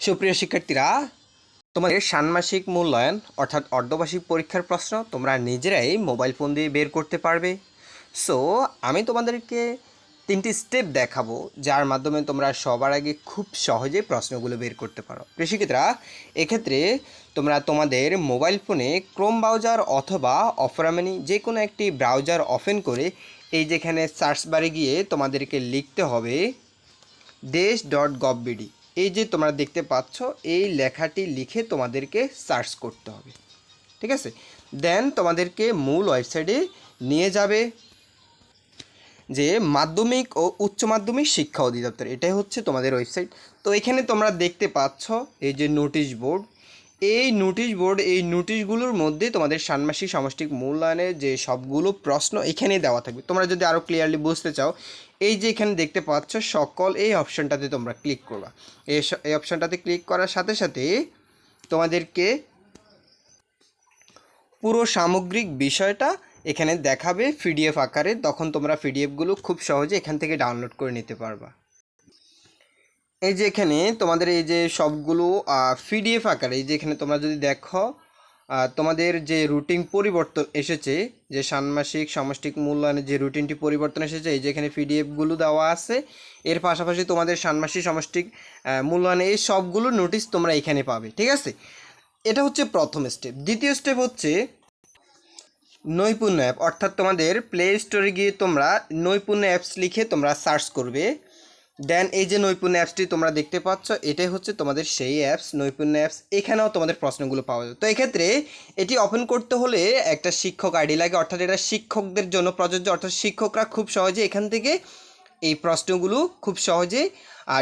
সুপ্রিয় শিক্ষার্থীরা, তোমাদের ষান্মাসিক মূল্যায়ন অর্থাৎ অর্ধবার্ষিক পরীক্ষার প্রশ্ন তোমরা নিজেরাই মোবাইল ফোন দিয়ে বের করতে পারবে। সো আমি তোমাদেরকে 3টি স্টেপ দেখাবো, যার মাধ্যমে তোমরা সবার আগে খুব সহজে প্রশ্নগুলো বের করতে পারো। প্রিয় শিক্ষার্থীরা, এক্ষেত্রে তোমরা তোমাদের মোবাইল ফোনে ক্রোম ব্রাউজার অথবা অপেরা মিনি যে কোনো একটি ব্রাউজার ওপেন করে এই যেখানে সার্চ বারে গিয়ে তোমাদেরকে লিখতে হবে desh.gov.bd। এই যে তোমরা দেখতে পাচ্ছ, এই লেখাটি লিখে তোমাদেরকে সার্চ করতে হবে, ঠিক আছে। দেন তোমাদেরকে মূল ওয়েবসাইটে নিয়ে যাবে, যে মাধ্যমিক ও উচ্চ মাধ্যমিক শিক্ষা অধিদপ্তর, এটাই হচ্ছে তোমাদের ওয়েবসাইট। তো এখানে তোমরা দেখতে পাচ্ছ এই যে নোটিশ বোর্ড, এই নোটিশগুলোর মধ্যে তোমাদের ষান্মাসিক সমষ্টিক মূল্যায়নের যে সবগুলো প্রশ্ন এখানে দেওয়া থাকবে। তোমরা যদি আরও ক্লিয়ারলি বুঝতে চাও, এই যে এখানে দেখতে পাচ্ছ সকল, এই অপশনটাতে তোমরা ক্লিক করবা। এই অপশনটাতে ক্লিক করার সাথে সাথে তোমাদেরকে পুরো সামগ্রিক বিষয়টা এখানে দেখাবে পিডিএফ আকারে। তখন তোমরা পিডিএফগুলো খুব সহজে এখান থেকে ডাউনলোড করে নিতে পারবা। এই যে এখানে তোমাদের এই যে সবগুলো পিডিএফ আকারে, এই যে এখানে তোমরা যদি দেখো, তোমাদের যে রুটিন পরিবর্তন এসেছে, যে ষান্মাসিক সমষ্টিক মূল্যায়নের যে রুটিনটি পরিবর্তন এসেছে, এই যে এখানে পিডিএফগুলো দেওয়া আছে। এর পাশাপাশি তোমাদের ষান্মাসিক সমষ্টিক মূল্যায়নের এই সবগুলো নোটিশ তোমরা এখানে পাবে, ঠিক আছে। এটা হচ্ছে প্রথম স্টেপ। দ্বিতীয় স্টেপ হচ্ছে নৈপুণ্য অ্যাপ, অর্থাৎ তোমাদের প্লে স্টোরে গিয়ে তোমরা নৈপুণ্য অ্যাপস লিখে তোমরা সার্চ করবে। দেন এই যে নৈপুণ্য অ্যাপসটি তোমরা দেখতে পাচ্ছ, এটাই হচ্ছে তোমাদের সেই অ্যাপস, নৈপুণ্য অ্যাপস। এখানেও তোমাদের প্রশ্নগুলো পাওয়া যায়। তো এক্ষেত্রে এটি ওপেন করতে হলে একটা শিক্ষক আইডি লাগে, অর্থাৎ এটা শিক্ষকদের জন্য প্রযোজ্য, অর্থাৎ শিক্ষকরা খুব সহজে এখান থেকে এই প্রশ্নগুলো খুব সহজে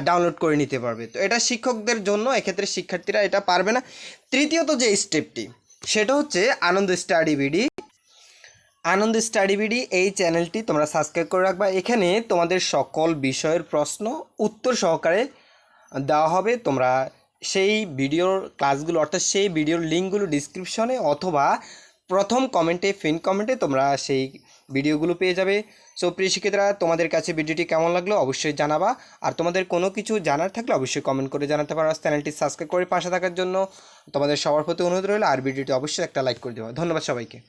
ডাউনলোড করে নিতে পারবে। তো এটা শিক্ষকদের জন্য, এক্ষেত্রে শিক্ষার্থীরা এটা পারবে না। তৃতীয়ত যে স্টেপটি, সেটা হচ্ছে আনন্দ স্টাডি বিডি। আনন্দ স্টাডি বিডি এই চ্যানেলটি তোমরা সাবস্ক্রাইব করে রাখবা। এখানে তোমাদের সকল বিষয়ের প্রশ্ন উত্তর সহকারে দেওয়া হবে। তোমরা সেই ভিডিওর ক্লাসগুলো, অর্থাৎ সেই ভিডিওর লিঙ্কগুলো ডিসক্রিপশনে অথবা প্রথম কমেন্টে, পিন কমেন্টে তোমরা সেই ভিডিওগুলো পেয়ে যাবে। সো প্রিয় শিক্ষার্থীরা, তোমাদের কাছে ভিডিওটি কেমন লাগলো অবশ্যই জানাবা। আর তোমাদের কোনো কিছু জানার থাকলে অবশ্যই কমেন্ট করে জানাতে পারো। চ্যানেলটি সাবস্ক্রাইব করে পাশে থাকার জন্য তোমাদের সবার প্রতি অনুরোধ রইল। আর ভিডিওটি অবশ্যই একটা লাইক করে দেওয়া। ধন্যবাদ সবাইকে।